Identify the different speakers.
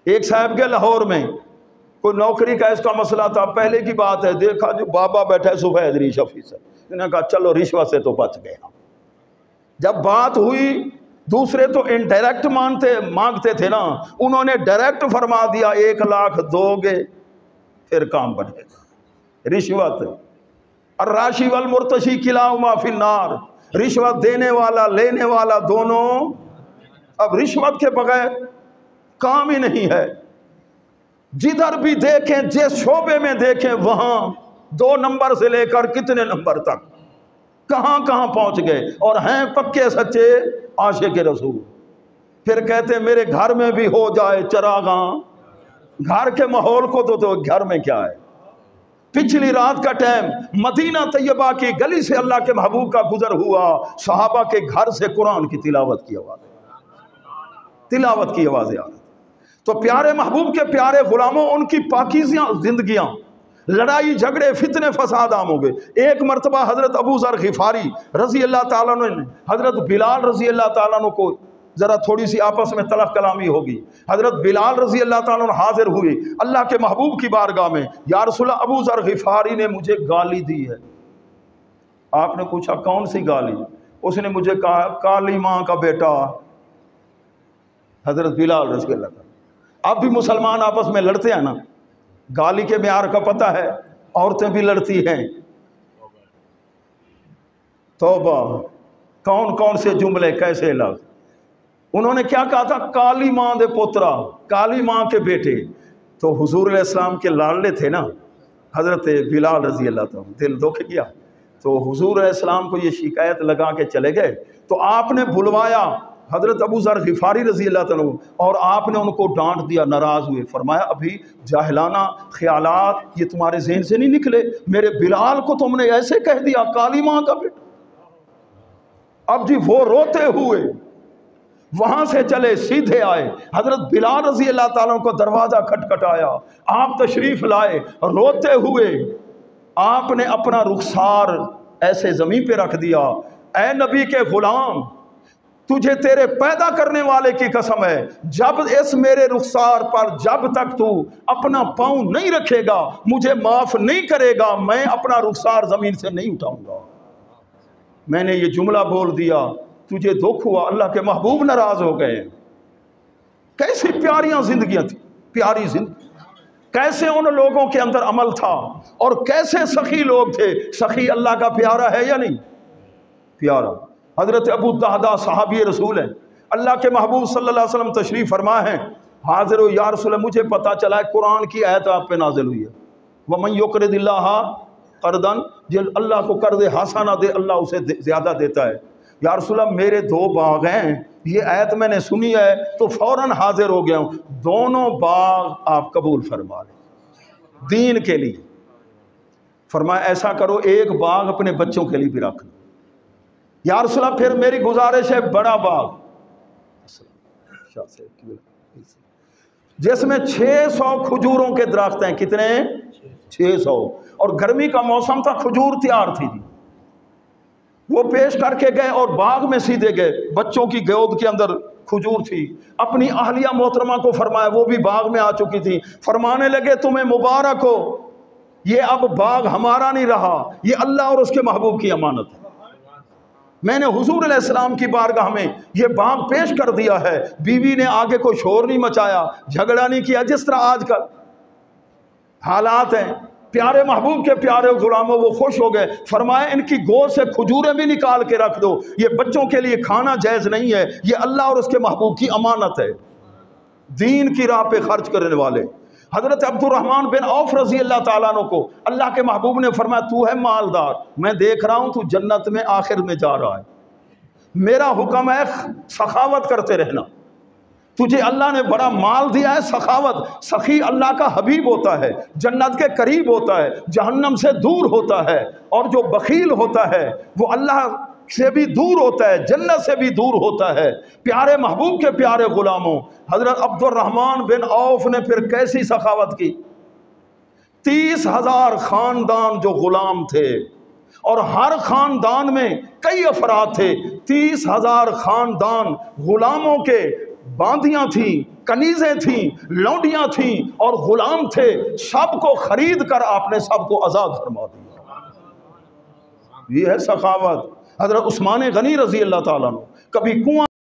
Speaker 1: ایک صاحب کے لاہور میں کوئی نوکری کا اس کا مسئلہ تھا، پہلے کی بات ہے، دیکھا جو بابا بیٹھا ہے سفید ریش آفیسر، انہوں نے کہا چلو رشوت سے تو بچ گئے ہم۔ جب بات ہوئی، دوسرے تو انڈائریکٹ مانگتے تھے نا، انہوں نے ڈائریکٹ فرما دیا 1 لاکھ دو گے پھر کام بنے گا۔ رشوت، الراشی والمرتشی کلاہما فی النار، رشوت دینے والا لینے والا دونوں، اب رشوت کے بغیر کام ہی نہیں ہے۔ جدھر بھی دیکھیں، جس شعبے میں دیکھیں، وہاں 2 نمبر سے لے کر کتنے نمبر تک کہاں کہاں پہنچ گئے، اور ہیں پکے سچے عاشق رسول۔ پھر کہتے میرے گھر میں بھی ہو جائے چراغاں، گھر کے ماحول کو تو گھر میں کیا ہے۔ پچھلی رات کا ٹائم مدینہ طیبہ کی گلی سے اللہ کے محبوب کا گزر ہوا، صحابہ کے گھر سے قرآن کی تلاوت کی آوازیں آ رہی۔ تو پیارے محبوب کے پیارے غلاموں، ان کی پاکیزیاں زندگیاں، لڑائی جھگڑے فتنے فساد عام ہو گئے۔ ایک مرتبہ حضرت ابو ذر غفاری رضی اللہ تعالیٰ عنہ نے حضرت بلال رضی اللہ تعالیٰ عنہ کو ذرا تھوڑی سی آپس میں تلخ کلامی ہوگی، حضرت بلال رضی اللہ تعالیٰ عنہ حاضر ہوئے اللہ کے محبوب کی بارگاہ میں، یا رسول اللہ ابو ذر غفاری نے مجھے گالی دی ہے۔ آپ نے پوچھا کون سی گالی؟ اس نے مجھے کہا کالی ماں کا بیٹا۔ حضرت بلال رضی اللہ تعالیٰ، اب بھی مسلمان آپس میں لڑتے ہیں نا، گالی کے معیار کا پتہ ہے، عورتیں بھی لڑتی ہیں۔ توبہ، کون کون سے جملے، کیسے لفظ۔ انہوں نے کیا کہا تھا؟ کالی ماں دے پوترا، کالی ماں کے بیٹے۔ تو حضور علیہ السلام کے لاڈلے تھے نا حضرت بلال رضی اللہ تعالیٰ، دل دکھ گیا۔ تو حضور علیہ السلام کو یہ شکایت لگا کے چلے گئے، تو آپ نے بلوایا حضرت ابو ذر غفاری رضی اللہ تعالیٰ، اور آپ نے ان کو ڈانٹ دیا، ناراض ہوئے، فرمایا ابھی جاہلانہ خیالات یہ تمہارے ذہن سے نہیں نکلے؟ میرے بلال کو تم نے ایسے کہہ دیا کالی ماں کا بیٹا۔ اب جی وہ روتے ہوئے وہاں سے چلے، سیدھے آئے، حضرت بلال رضی اللہ تعالیٰ کو دروازہ کھٹکھٹایا، آپ تشریف لائے، روتے ہوئے آپ نے اپنا رخسار ایسے زمین پہ رکھ دیا، اے نبی کے غلام، تجھے تیرے پیدا کرنے والے کی قسم ہے، جب اس میرے رخسار پر جب تک تو اپنا پاؤں نہیں رکھے گا، مجھے معاف نہیں کرے گا، میں اپنا رخسار زمین سے نہیں اٹھاؤں گا۔ میں نے یہ جملہ بول دیا، تجھے دکھ ہوا، اللہ کے محبوب ناراض ہو گئے۔ کیسی پیاریاں زندگیاں تھیں، پیاری زندگی، کیسے ان لوگوں کے اندر عمل تھا، اور کیسے سخی لوگ تھے۔ سخی اللہ کا پیارا ہے یا نہیں؟ پیارا۔ حضرت ابو الدہداء صحابی رسول ہیں، اللہ کے محبوب صلی اللہ علیہ وسلم تشریف فرما ہے، حاضر ہو، یا رسول اللہ مجھے پتا چلا ہے قرآن کی آیت آپ پہ نازل ہوئی ہے، وَمَن يُقْرِضِ اللَّهَ قَرْضًا، جن اللہ کو قرض حسنہ دے اللہ اسے زیادہ دیتا ہے۔ یا رسول اللہ میرے 2 باغ ہیں، یہ آیت میں نے سنی ہے تو فوراً حاضر ہو گیا ہوں، دونوں باغ آپ قبول فرما لیں دین کے لیے۔ فرمایا ایسا کرو، ایک باغ اپنے بچوں کے لیے بھی رکھ لو۔ یا رسول اللہ پھر میری گزارش ہے بڑا باغ جس میں 600 کھجوروں کے درخت ہیں، کتنے؟ 600، اور گرمی کا موسم تھا، کھجور تیار تھی جی۔ وہ پیش کر کے گئے اور باغ میں سیدھے گئے، بچوں کی گود کے اندر کھجور تھی، اپنی اہلیہ محترمہ کو فرمایا، وہ بھی باغ میں آ چکی تھی، فرمانے لگے تمہیں مبارک ہو، یہ اب باغ ہمارا نہیں رہا، یہ اللہ اور اس کے محبوب کی امانت ہے۔ میں نے حضور علیہ السلام کی بارگاہ میں یہ باغ پیش کر دیا ہے، بیوی نے آگے کوئی شور نہیں مچایا، جھگڑا نہیں کیا، جس طرح آج کل حالات ہیں۔ پیارے محبوب کے پیارے غلاموں وہ خوش ہو گئے، فرمایا ان کی گود سے کھجوریں بھی نکال کے رکھ دو، یہ بچوں کے لیے کھانا جائز نہیں ہے، یہ اللہ اور اس کے محبوب کی امانت ہے۔ دین کی راہ پہ خرچ کرنے والے حضرت عبد الرحمن بن عوف رضی اللہ تعالیٰ عنہ کو اللہ کے محبوب نے فرمایا تو ہے مالدار، میں دیکھ رہا ہوں تو جنت میں آخر میں جا رہا ہے، میرا حکم ہے سخاوت کرتے رہنا، تجھے اللہ نے بڑا مال دیا ہے، سخاوت، سخی اللہ کا حبیب ہوتا ہے، جنت کے قریب ہوتا ہے، جہنم سے دور ہوتا ہے، اور جو بخیل ہوتا ہے وہ اللہ سے بھی دور ہوتا ہے، جنت سے بھی دور ہوتا ہے۔ پیارے محبوب کے پیارے غلاموں، حضرت عبد الرحمن بن عوف نے پھر کیسی سخاوت کی؟ 30,000 خاندان جو غلام تھے، اور ہر خاندان میں کئی افراد تھے، 30,000 خاندان غلاموں کے باندیاں تھیں، کنیزیں تھیں، لونڈیاں تھیں اور غلام تھے، سب کو خرید کر آپ نے سب کو آزاد فرما دیا۔ یہ ہے سخاوت۔ حضرت عثمان غنی رضی اللہ تعالیٰ عنہ کبھی کنواں